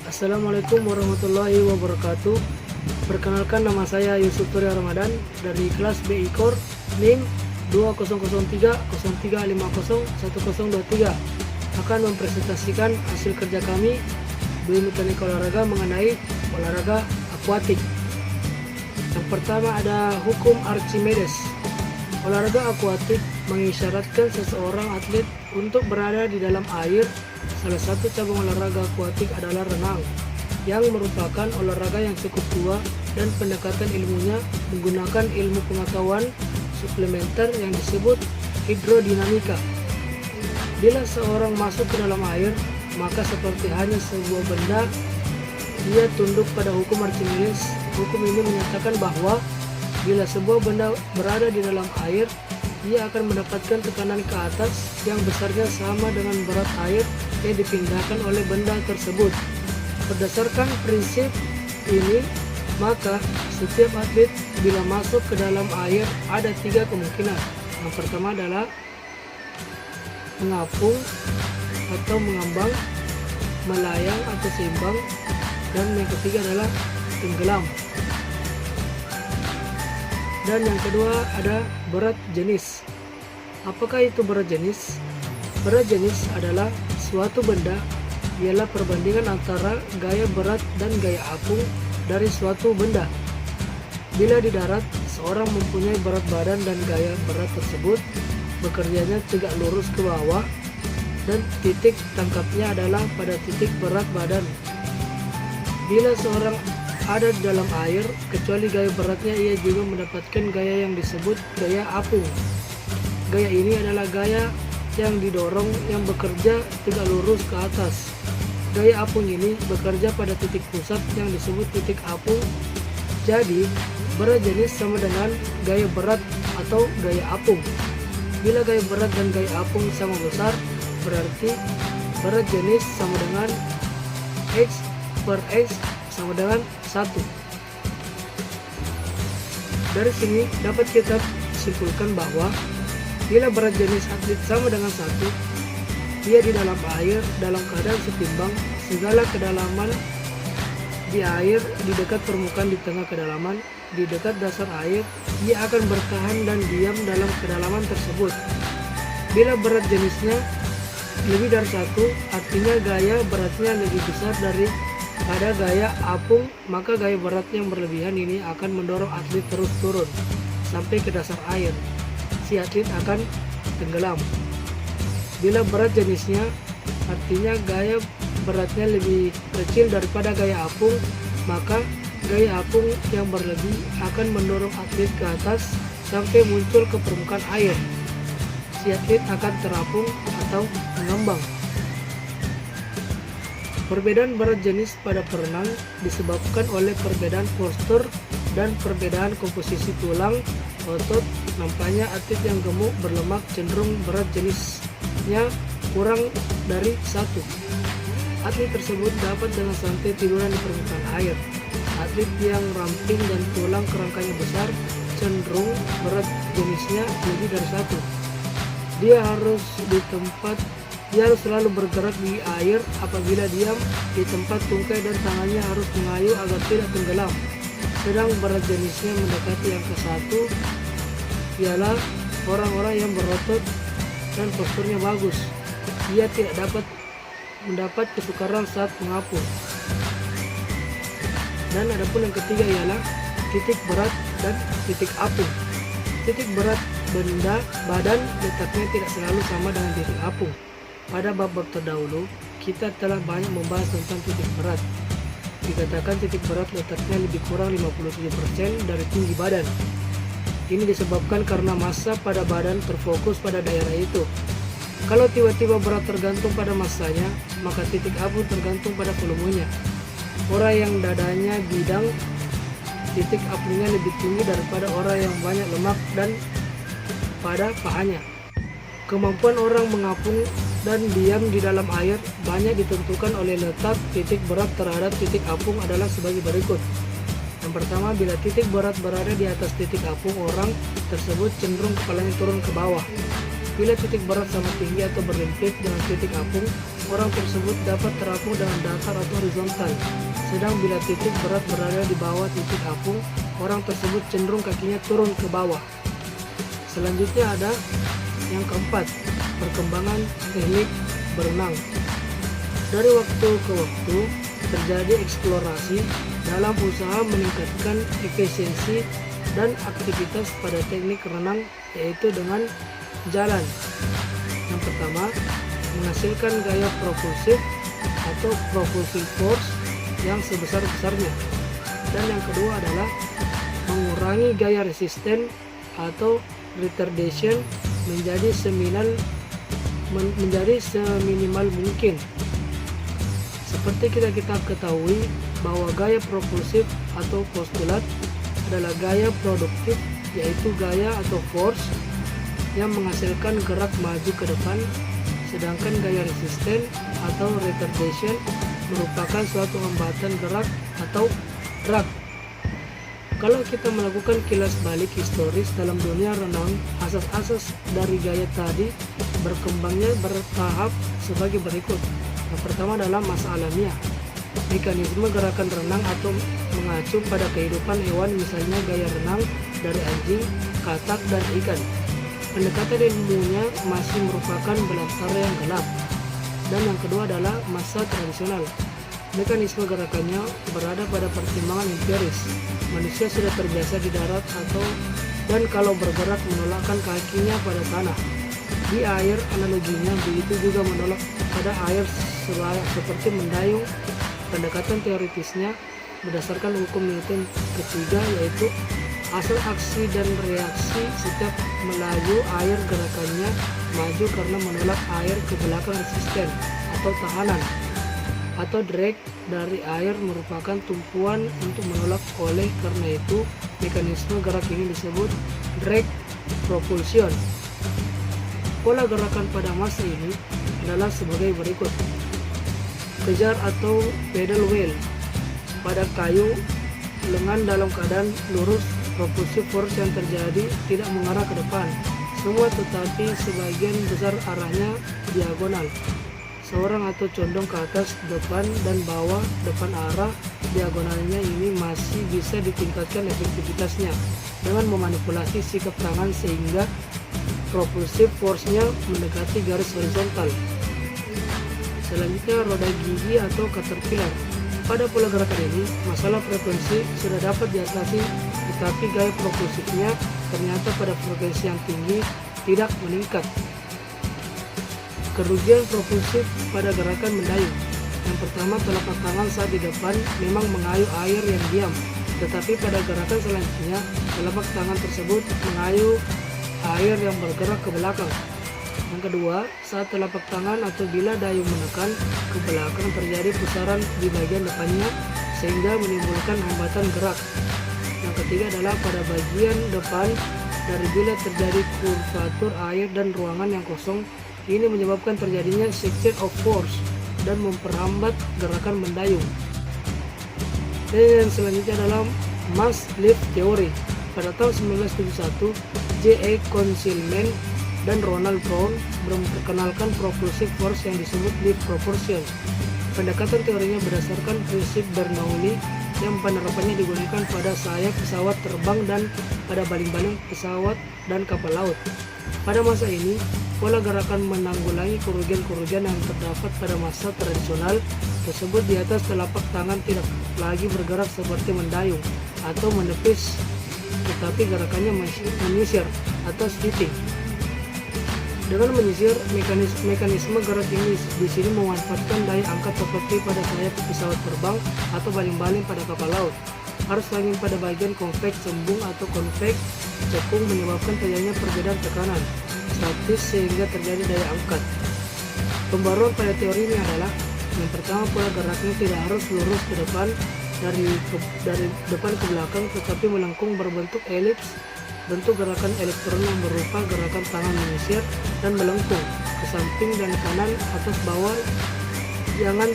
Assalamualaikum warahmatullahi wabarakatuh. Perkenalkan, nama saya Yusuf Turya Ramadan dari kelas BI Core NIM 200303501023 akan mempresentasikan hasil kerja kami BEM Teknik Olahraga mengenai olahraga akuatik. Yang pertama ada hukum Archimedes. Olahraga akuatik mengisyaratkan seseorang atlet untuk berada di dalam air. Salah satu cabang olahraga akuatik adalah renang, yang merupakan olahraga yang cukup tua dan pendekatan ilmunya menggunakan ilmu pengetahuan suplementer yang disebut hidrodinamika. Bila seorang masuk ke dalam air, maka seperti hanya sebuah benda, ia tunduk pada hukum Archimedes. Hukum ini menyatakan bahwa bila sebuah benda berada di dalam air, ia akan mendapatkan tekanan ke atas yang besarnya sama dengan berat air yang dipindahkan oleh benda tersebut. Berdasarkan prinsip ini, maka setiap atlet bila masuk ke dalam air ada 3 kemungkinan. Yang pertama adalah mengapung atau mengambang, melayang atau seimbang, dan yang ketiga adalah tenggelam. Dan yang kedua ada berat jenis. Apakah itu berat jenis? Berat jenis adalah suatu benda, ialah perbandingan antara gaya berat dan gaya apung dari suatu benda. Bila di darat, seorang mempunyai berat badan dan gaya berat tersebut bekerjanya tegak lurus ke bawah dan titik tangkapnya adalah pada titik berat badan. Bila seorang ada di dalam air, kecuali gaya beratnya, ia juga mendapatkan gaya yang disebut gaya apung. Gaya ini adalah gaya yang didorong yang bekerja tegak lurus ke atas. Gaya apung ini bekerja pada titik pusat yang disebut titik apung. Jadi, berat jenis sama dengan gaya berat atau gaya apung. Bila gaya berat dan gaya apung sama besar, berarti berat jenis sama dengan X per X sama dengan 1. Dari sini dapat kita simpulkan bahwa bila berat jenis atlet sama dengan 1, dia di dalam air dalam keadaan setimbang. Segala kedalaman di air di dekat permukaan, di tengah kedalaman, di dekat dasar air, dia akan bertahan dan diam dalam kedalaman tersebut. Bila berat jenisnya lebih dari 1, artinya gaya beratnya lebih besar dari pada gaya apung, maka gaya berat yang berlebihan ini akan mendorong atlet terus turun sampai ke dasar air. Si atlet akan tenggelam. Bila berat jenisnya, artinya gaya beratnya lebih kecil daripada gaya apung, maka gaya apung yang berlebih akan mendorong atlet ke atas sampai muncul ke permukaan air. Si atlet akan terapung atau mengambang. Perbedaan berat jenis pada perenang disebabkan oleh perbedaan postur dan perbedaan komposisi tulang, otot. Nampaknya atlet yang gemuk berlemak cenderung berat jenisnya kurang dari 1. Atlet tersebut dapat dengan santai tiduran di permukaan air. Atlet yang ramping dan tulang kerangkanya besar cenderung berat jenisnya lebih dari 1. Dia harus selalu bergerak di air. Apabila diam di tempat, tungkai dan tangannya harus mengayuh agar tidak tenggelam. Sedang berat jenisnya mendekati angka 1 ialah orang-orang yang berotot dan posturnya bagus. Dia tidak dapat mendapat kesukaran saat mengapung. Dan adapun yang ketiga ialah titik berat dan titik apung. Titik berat benda badan letaknya tidak selalu sama dengan titik apung. Pada bab-bab terdahulu, kita telah banyak membahas tentang titik berat. Dikatakan titik berat letaknya lebih kurang 57% dari tinggi badan. Ini disebabkan karena massa pada badan terfokus pada daerah itu. Kalau tiba-tiba berat tergantung pada massanya, maka titik apung tergantung pada volumenya. Orang yang dadanya bidang, titik apungnya lebih tinggi daripada orang yang banyak lemak dan pada pahanya. Kemampuan orang mengapung dan diam di dalam air banyak ditentukan oleh letak titik berat terhadap titik apung adalah sebagai berikut. Yang pertama, bila titik berat berada di atas titik apung, orang tersebut cenderung kepalanya turun ke bawah. Bila titik berat sama tinggi atau berlimpit dengan titik apung, orang tersebut dapat terapung dengan datar atau horizontal. Sedang bila titik berat berada di bawah titik apung, orang tersebut cenderung kakinya turun ke bawah. Selanjutnya ada yang keempat, perkembangan teknik berenang. Dari waktu ke waktu terjadi eksplorasi dalam usaha meningkatkan efisiensi dan aktivitas pada teknik renang, yaitu dengan jalan. Yang pertama, menghasilkan gaya propulsif atau propulsive force yang sebesar-besarnya. Dan yang kedua adalah mengurangi gaya resisten atau retardation menjadi seminimal mungkin. Seperti kita ketahui bahwa gaya propulsif atau postulat adalah gaya produktif, yaitu gaya atau force yang menghasilkan gerak maju ke depan, sedangkan gaya resisten atau retardation merupakan suatu hambatan gerak atau drag. Kalau kita melakukan kilas balik historis dalam dunia renang, asas-asas dari gaya tadi berkembangnya bertahap sebagai berikut. Yang pertama adalah masa alamiah. Mekanisme gerakan renang atau mengacu pada kehidupan hewan, misalnya gaya renang dari anjing, katak, dan ikan. Pendekatan ilmunya masih merupakan belantara yang gelap. Dan yang kedua adalah masa tradisional. Mekanisme gerakannya berada pada pertimbangan empiris. Manusia sudah terbiasa di darat dan kalau bergerak menolakkan kakinya pada tanah. Di air analoginya begitu juga menolak pada air seperti mendayung. Pendekatan teoritisnya berdasarkan hukum Newton ketiga, yaitu asal aksi dan reaksi setiap melaju air gerakannya maju karena menolak air ke belakang. Resisten atau tahanan atau drag dari air merupakan tumpuan untuk menolak, oleh karena itu mekanisme gerak ini disebut drag propulsion. Pola gerakan pada masa ini adalah sebagai berikut. Kejar atau pedal wheel pada kayu lengan dalam keadaan lurus, propulsive force yang terjadi tidak mengarah ke depan semua, tetapi sebagian besar arahnya diagonal. Seorang atau condong ke atas, depan, dan bawah. Depan arah diagonalnya ini masih bisa ditingkatkan efektivitasnya dengan memanipulasi sikap tangan sehingga propulsive force-nya mendekati garis horizontal. Selanjutnya roda gigi atau caterpillar. Pada pola gerakan ini, masalah frekuensi sudah dapat diatasi, tetapi gaya propulsifnya ternyata pada frekuensi yang tinggi tidak meningkat. Kerugian propulsif pada gerakan mendayung. Yang pertama, telapak tangan saat di depan memang mengayuh air yang diam, tetapi pada gerakan selanjutnya telapak tangan tersebut mengayuh air yang bergerak ke belakang. Yang kedua, saat telapak tangan atau bila dayung menekan ke belakang terjadi pusaran di bagian depannya sehingga menimbulkan hambatan gerak. Yang ketiga adalah pada bagian depan dari bila terjadi kurvatur air dan ruangan yang kosong. Ini menyebabkan terjadinya section of force dan memperhambat gerakan mendayung. Dan yang selanjutnya adalah mass lift theory. Pada tahun 1971, J.A. Consilman dan Ronald Brown memperkenalkan propulsive force yang disebut lift propulsion. Pendekatan teorinya berdasarkan prinsip Bernoulli yang penerapannya digunakan pada sayap pesawat terbang dan pada baling-baling pesawat dan kapal laut. Pada masa ini, pola gerakan menanggulangi kerugian-kerugian yang terdapat pada masa tradisional tersebut. Di atas telapak tangan tidak lagi bergerak seperti mendayung atau menepis, tetapi gerakannya menyisir atau shifting. Dengan menyisir, mekanisme gerak ini di sini memanfaatkan daya angkat seperti pada sayap pesawat terbang atau baling-baling pada kapal laut. Arus angin pada bagian konveks sembung atau konveks cekung menyebabkan terjadinya perbedaan tekanan statis sehingga terjadi daya angkat. Pembaruan pada teori ini adalah yang pertama, pola geraknya tidak harus lurus ke depan dari depan ke belakang, tetapi melengkung berbentuk elips. Bentuk gerakan elektron yang berupa gerakan tangan menyisir dan melengkung ke samping dan kanan, atas bawah. Jangan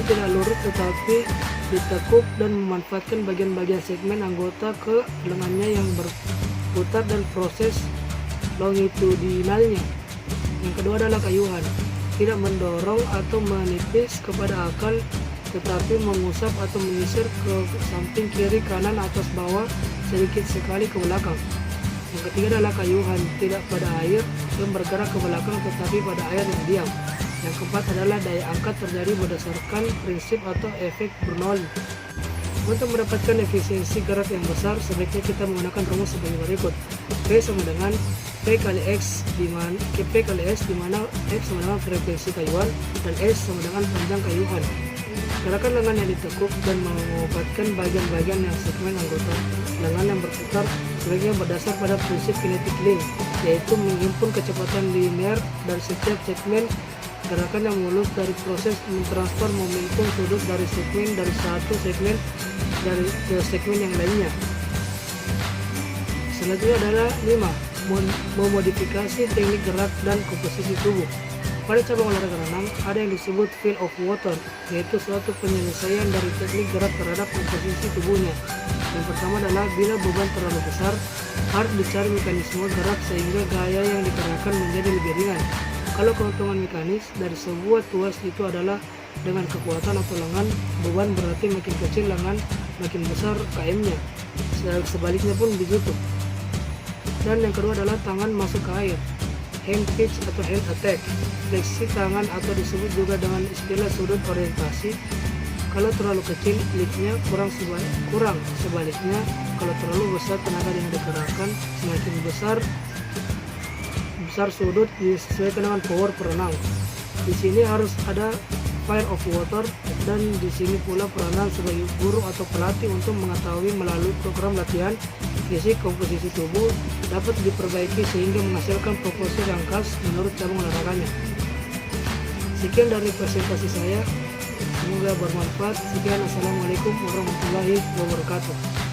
tidak lurus tetapi ditekuk dan memanfaatkan bagian-bagian segmen anggota ke lengannya yang berputar dan proses longitudinalnya. Yang kedua adalah kayuhan, tidak mendorong atau menipis kepada akal, tetapi mengusap atau menyisir ke samping, kiri, kanan, atas, bawah, sedikit sekali ke belakang. Yang ketiga adalah kayuhan, tidak pada air yang bergerak ke belakang tetapi pada air yang diam. Yang keempat adalah daya angkat terjadi berdasarkan prinsip atau efek Bernoulli. Untuk mendapatkan efisiensi gerak yang besar, sebaiknya kita menggunakan rumus sebagai berikut. P sama dengan P kali X, di mana P kali S, di mana X sama dengan frekuensi kayuhan dan S sama dengan panjang kayuhan. Gerakan lengan yang ditekuk dan mengobatkan bagian-bagian yang segmen anggota lengan yang berputar sebaiknya berdasar pada prinsip kinetic link, yaitu menghimpun kecepatan linear dari setiap segmen. Gerakan yang mulus dari proses mentransfer momentum sudut dari satu segmen ke segmen yang lainnya. Selanjutnya adalah 5. Memodifikasi teknik gerak dan komposisi tubuh. Pada cabang olahraga renang ada yang disebut feel of water, yaitu suatu penyelesaian dari teknik gerak terhadap komposisi tubuhnya. Yang pertama adalah bila beban terlalu besar, harus dicari mekanisme gerak sehingga gaya yang dikerahkan menjadi lebih ringan. Kalau keuntungan mekanis dari sebuah tuas itu adalah dengan kekuatan atau lengan, beban berarti makin kecil lengan, makin besar KM-nya. Sebaliknya pun begitu. Dan yang kedua adalah tangan masuk ke air, hand pitch atau hand attack. Fleksi tangan atau disebut juga dengan istilah sudut orientasi. Kalau terlalu kecil, liftnya kurang, sebaliknya kalau terlalu besar tenaga yang dikerahkan, semakin besar sudut disesuaikan dengan power perenang. Di sini harus ada fire of water, dan di sini pula peranan sebagai guru atau pelatih untuk mengetahui melalui program latihan fisik komposisi tubuh dapat diperbaiki sehingga menghasilkan proporsi yang khas menurut cabang olahraganya. Sekian dari presentasi saya, semoga bermanfaat. Sekian, assalamualaikum warahmatullahi wabarakatuh.